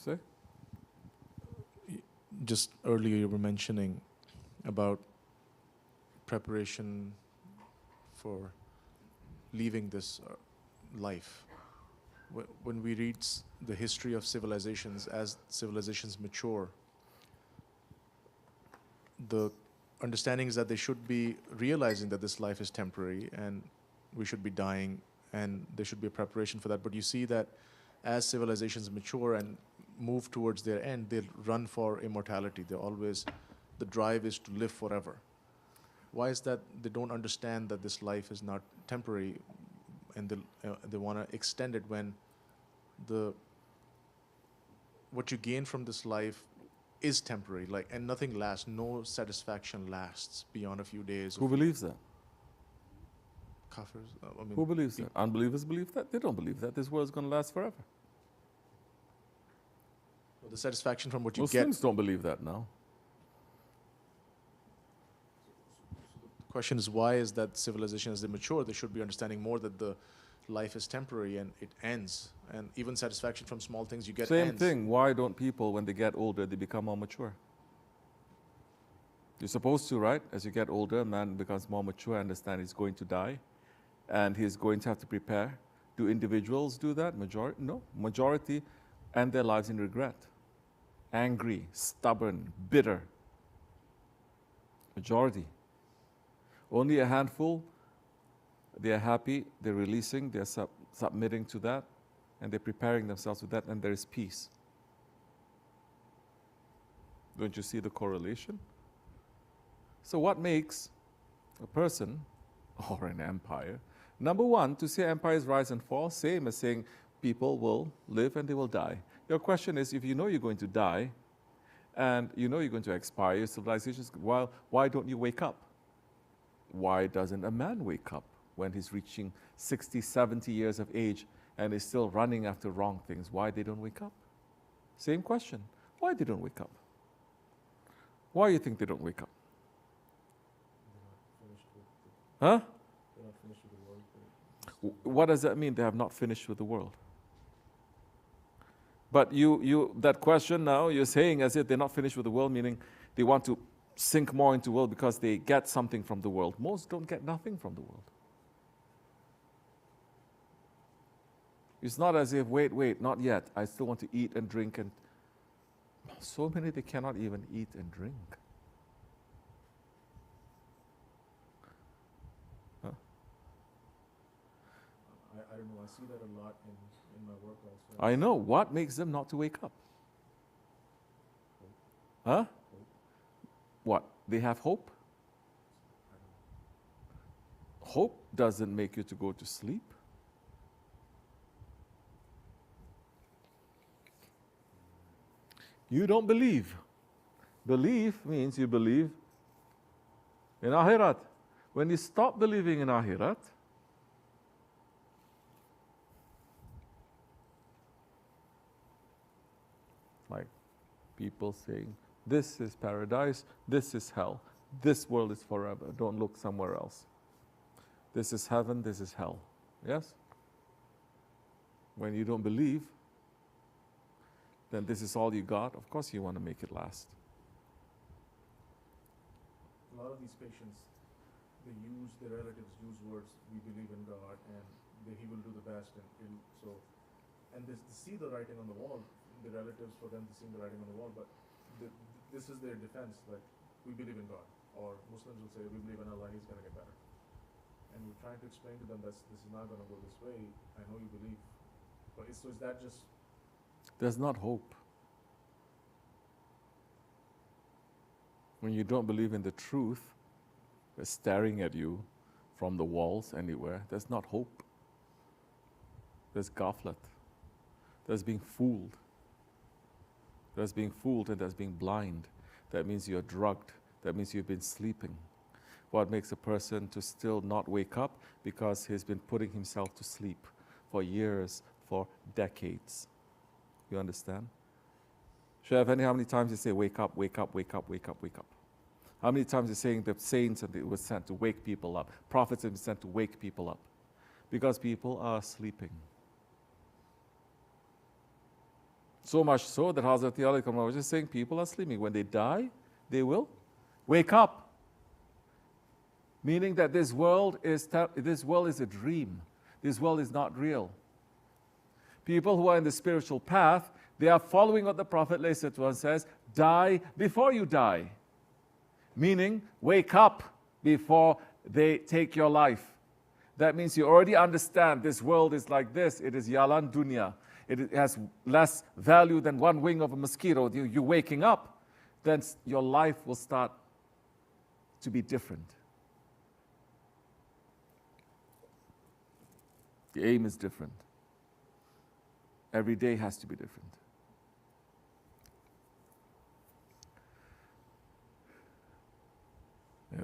Say? Just earlier you were mentioning about preparation for leaving this life. When we read the history of civilizations, as civilizations mature, the understanding is that they should be realizing that this life is temporary and we should be dying, and there should be a preparation for that. But you see that as civilizations mature and move towards their end, they'll run for immortality. The drive is to live forever. Why is that? They don't understand that this life is not temporary, and they want to extend it when what you gain from this life is temporary, and nothing lasts. No satisfaction lasts beyond a few days. Who believes that? Kafirs. Who believes that? Unbelievers believe that? They don't believe that. This world is going to last forever. Well, the satisfaction from what you Muslims don't believe that now. The question is, why is that civilization, as they mature, they should be understanding more that the life is temporary and it ends, and even satisfaction from small things you get Same ends. thing. Why don't people, when they get older, they become more mature? You're supposed to, right? As you get older, a man becomes more mature, understand he's going to die, and he's going to have to prepare. Do individuals do that? Majority? No. Majority end their lives in regret. Angry, stubborn, bitter. Majority. Only a handful, they are happy, they're releasing, they're submitting to that, and they're preparing themselves with that, and there is peace. Don't you see the correlation? So what makes a person or an empire? Number one, to say empires rise and fall, same as saying people will live and they will die. Your question is, if you know you're going to die, and you know you're going to expire, your civilizations, well, why don't you wake up? Why doesn't a man wake up when he's reaching 60, 70 years of age and is still running after wrong things? Why they don't wake up? Same question. Why they don't wake up? Why you think they don't wake up? Huh? They're not finished with the world. What does that mean? They have not finished with the world. But that question now, you're saying as if they're not finished with the world, meaning they want to sink more into the world because they get something from the world. Most don't get nothing from the world. It's not as if, wait, not yet. I still want to eat and drink, and so many they cannot even eat and drink. Huh? I don't know. I see that a lot in my work also. I know. What makes them not to wake up? Huh? What? They have hope? Hope doesn't make you to go to sleep. You don't believe. Belief means you believe in Akhirat. When you stop believing in Akhirat, like people saying, this is paradise, this is hell, this world is forever, don't look somewhere else. This is heaven, this is hell. Yes? When you don't believe, then this is all you got. Of course you want to make it last. A lot of these patients, their relatives use words, we believe in God, and He will do the best, and they see the writing on the wall. The relatives, for them to see the writing on the wall, but this is their defense, like, we believe in God. Or Muslims will say, we believe in Allah, He's going to get better. And we're trying to explain to them that this is not going to go this way. I know you believe. But is that just... There's not hope. When you don't believe in the truth, they're staring at you from the walls anywhere. There's not hope. There's ghaflat. There's being fooled. There's being fooled and there's being blind. That means you're drugged. That means you've been sleeping. What makes a person to still not wake up? Because he's been putting himself to sleep for years, for decades. You understand? Chef, how many times you say, wake up, wake up, wake up, wake up, wake up? How many times you're saying the saints and it was sent to wake people up? Prophets have been sent to wake people up. Because people are sleeping. So much so that Hazrat Ali Kamar was just saying people are sleeping. When they die, they will wake up. Meaning that this world is a dream. This world is not real. People who are in the spiritual path, they are following what the Prophet ﷺ says, die before you die. Meaning, wake up before they take your life. That means you already understand this world is like this. It is yalan dunya. It has less value than one wing of a mosquito. You're waking up, then your life will start to be different. The aim is different. Every day has to be different.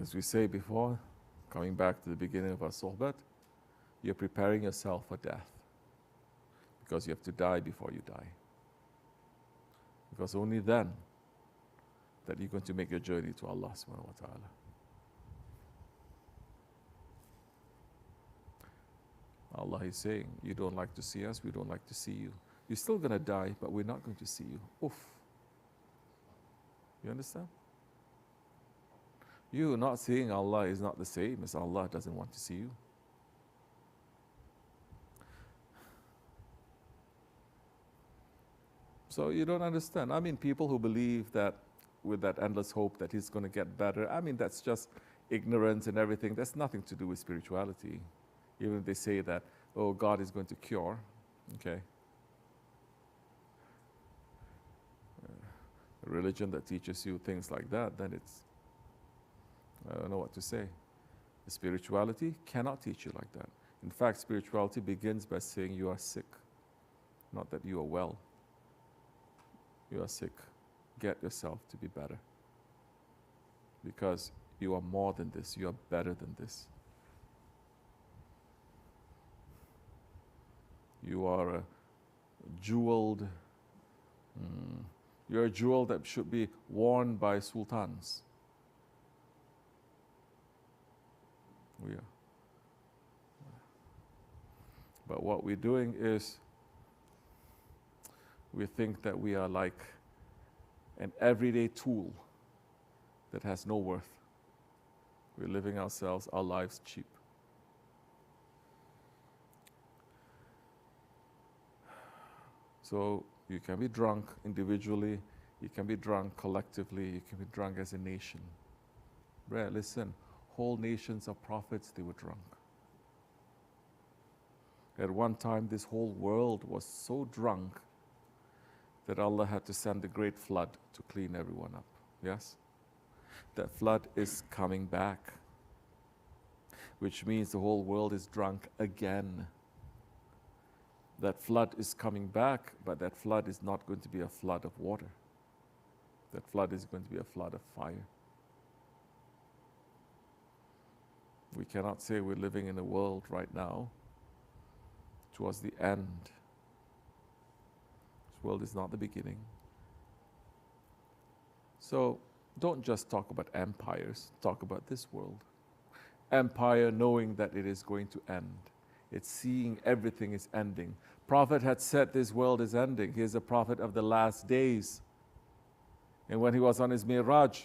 As we say before, coming back to the beginning of our sohbat, you're preparing yourself for death. Because you have to die before you die. Because only then that you're going to make your journey to Allah subhanahu wa ta'ala. Allah is saying, you don't like to see us, we don't like to see you. You're still going to die, but we're not going to see you. Oof. You understand? You not seeing Allah is not the same as Allah doesn't want to see you. So you don't understand. I mean, people who believe that with that endless hope that he's going to get better, I mean, that's just ignorance and everything. That's nothing to do with spirituality. Even if they say that, oh, God is going to cure, okay. A religion that teaches you things like that, then it's, I don't know what to say. The spirituality cannot teach you like that. In fact, spirituality begins by saying you are sick, not that you are well. You are sick. Get yourself to be better. Because you are more than this. You are better than this. You are a jeweled, you're a jewel that should be worn by sultans. We are. But what we're doing is we think that we are like an everyday tool that has no worth. We're living ourselves, our lives cheap. So you can be drunk individually, you can be drunk collectively, you can be drunk as a nation. Right, listen, whole nations of prophets, they were drunk. At one time, this whole world was so drunk that Allah had to send a great flood to clean everyone up. Yes? That flood is coming back, which means the whole world is drunk again. That flood is coming back, but that flood is not going to be a flood of water. That flood is going to be a flood of fire. We cannot say we're living in a world right now towards the end. This world is not the beginning. So don't just talk about empires, talk about this world. Empire knowing that it is going to end. It's seeing everything is ending. Prophet had said this world is ending. He is a prophet of the last days. And when he was on his Miraj,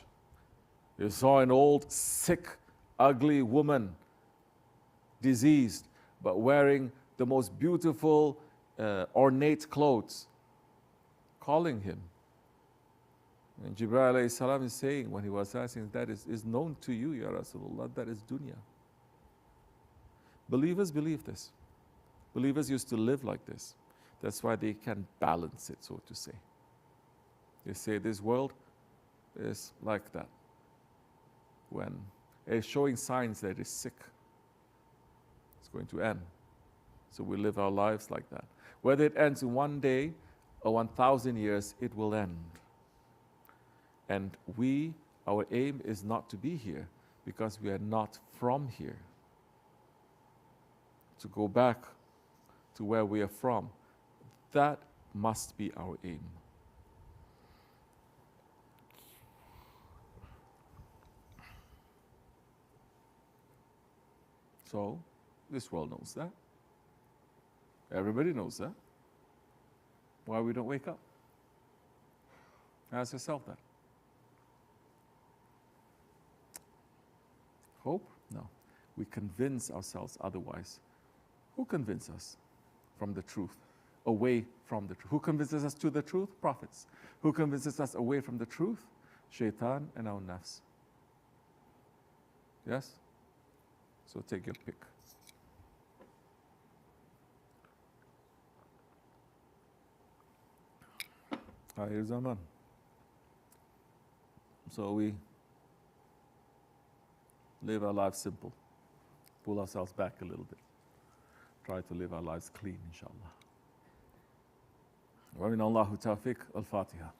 he saw an old, sick, ugly woman, diseased, but wearing the most beautiful, ornate clothes, calling him. And Jibreel alayhi salam is saying, when he was asking, that is known to you, Ya Rasulullah, that is dunya. Believers believe this. Believers used to live like this. That's why they can balance it, so to say. They say this world is like that. When it's showing signs that it is sick, it's going to end. So we live our lives like that. Whether it ends in one day or 1,000 years, it will end. And our aim is not to be here because we are not from here. To go back to where we are from, that must be our aim. So, this world knows that. Everybody knows that. Why we don't wake up? Ask yourself that. Hope? No. We convince ourselves otherwise. Who convinces us from the truth? Away from the truth. Who convinces us to the truth? Prophets. Who convinces us away from the truth? Shaitan and our nafs. Yes? So take your pick. Ahir Zaman. So we live our lives simple. Pull ourselves back a little bit. Try to live our lives clean, inshallah. ومن الله التوفيق. الفاتحة.